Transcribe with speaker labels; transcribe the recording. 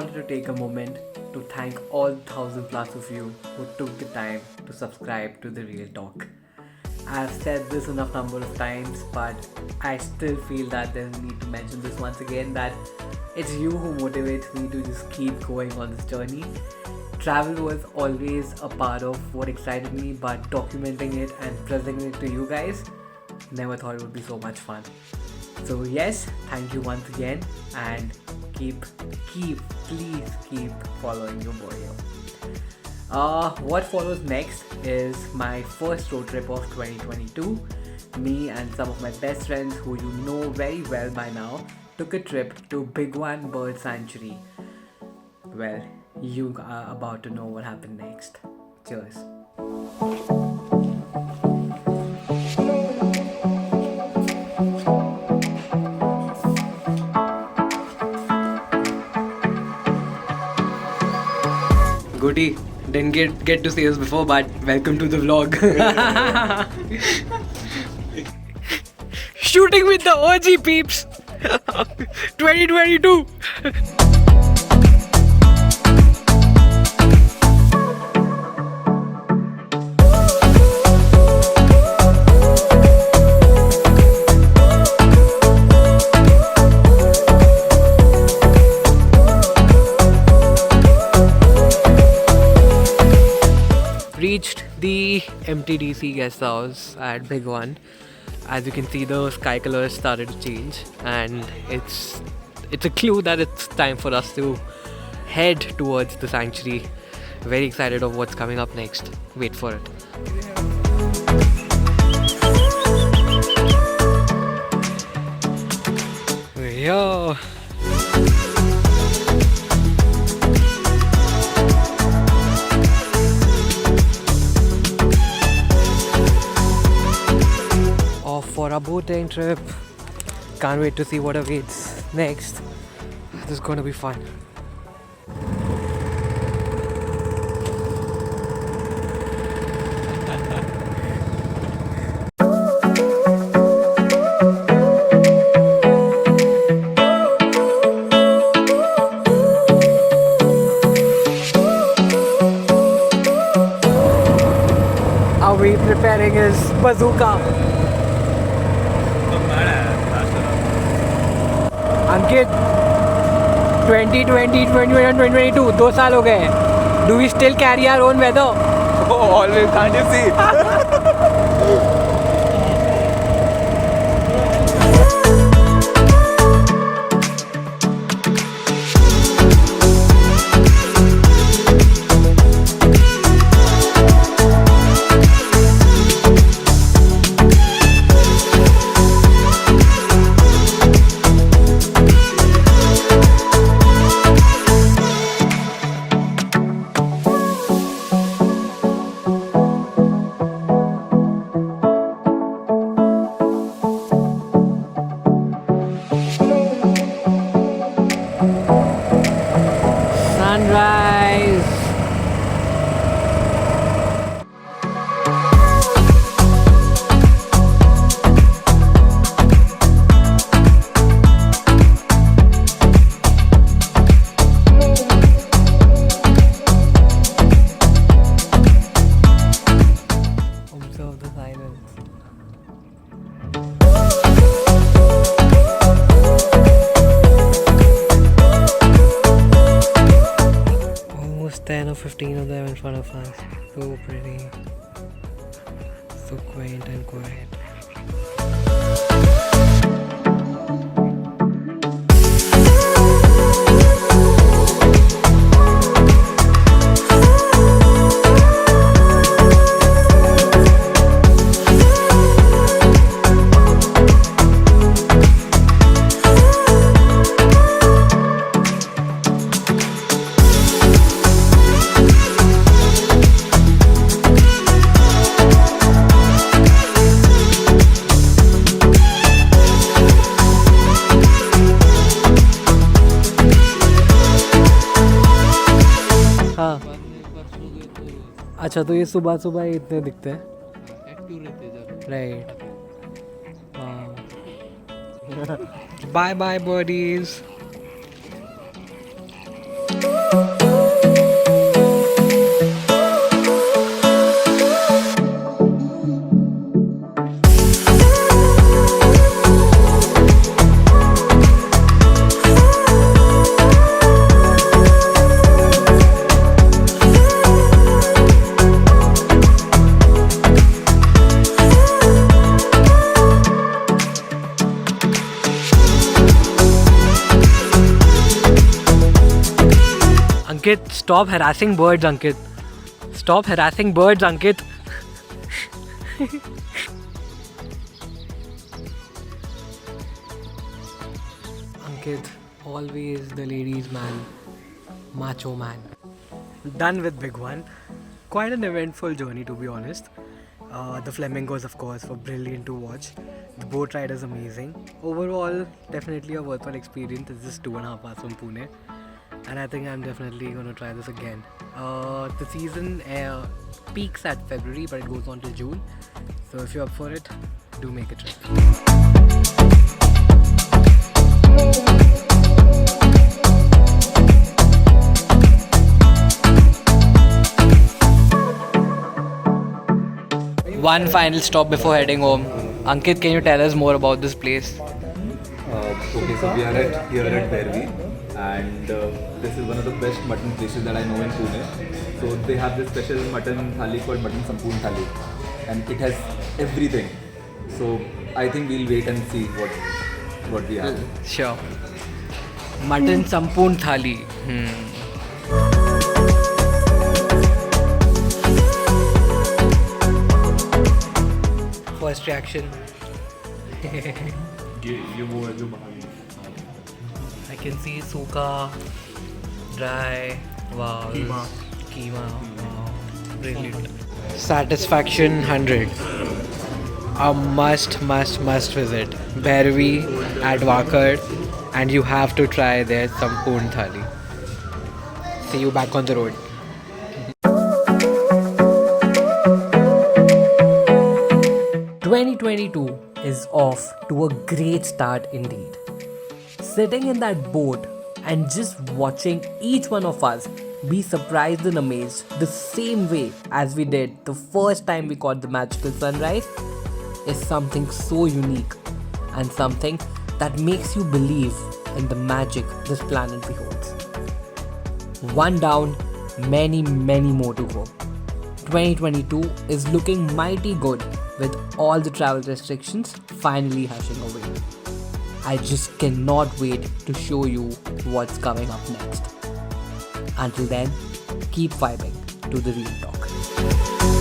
Speaker 1: wanted to take a moment to thank all 1,000+ of you who took the time to subscribe to The Real Talk. I've said this enough number of times, but I still feel that there's a need to mention this once again, that it's you who motivate me to just keep going on this journey. Travel was always a part of what excited me, but documenting it and presenting it to you guys, never thought it would be so much fun. So yes, thank you once again, and please keep following your boy here. What follows next is my first road trip of 2022. Me and some of my best friends, who you know very well by now, took a trip to Bhigwan Bird Sanctuary. Well, you are about to know what happened next. Cheers. Goody, didn't get to see us before, but welcome to the vlog. Shooting with the OG peeps. 2022. Reached the MTDC guest house at Bhigwan. As you can see, the sky colors started to change, and it's a clue that it's time for us to head towards the sanctuary. Very excited of what's coming up next. Wait for it. Yo. For our boating trip. Can't wait to see what awaits next. This is gonna be fun. Are we preparing his bazooka? अंकित 2020, 2021, 2022 2 साल हो गए. Do we still carry our own weather?
Speaker 2: Oh, always, can't you see?
Speaker 1: Sunrise. Observe the silence. Almost 10 or 15 of them in front of us. So pretty. So quaint and quiet. हाँ अच्छा, तो ये सुबह सुबह इतने दिखते हैं. एक्टिव रहते हैं. Right. Bye bye birdies. Ankit, stop harassing birds, Ankit. Stop harassing birds, Ankit. Ankit, always the ladies' man, macho man. Done with Bhigwan. Quite an eventful journey, to be honest. The Flamingos, of course, were brilliant to watch. The boat ride is amazing. Overall, definitely a worthwhile experience. It's just 2.5 hours from Pune, and I think I'm definitely going to try this again. The season peaks at February, but it goes on till June. So if you're up for it, do make a trip. One final stop before heading home. Ankit, can you tell us more about this place?
Speaker 2: Okay, so we are here at Bhairavi, and this is one of the best mutton places that I know in Pune. So they have this special mutton thali called mutton sampoon thali, and it has everything. So I think we'll wait and see what we have.
Speaker 1: Sure. Mutton sampoon thali. First reaction. I can see suka, dry, wow. Keema, wow. Brilliant. Satisfaction 100. A must visit. Bhairavi at Wakad, and you have to try their sampoon thali. See you back on the road. "2022 is off to a great start indeed. Sitting in that boat and just watching each one of us be surprised and amazed the same way as we did the first time we caught the magical sunrise is something so unique and something that makes you believe in the magic this planet beholds. One down, many more to go. 2022 is looking mighty good with all the travel restrictions finally hashing away. I just cannot wait to show you what's coming up next. Until then, keep vibing to the real talk.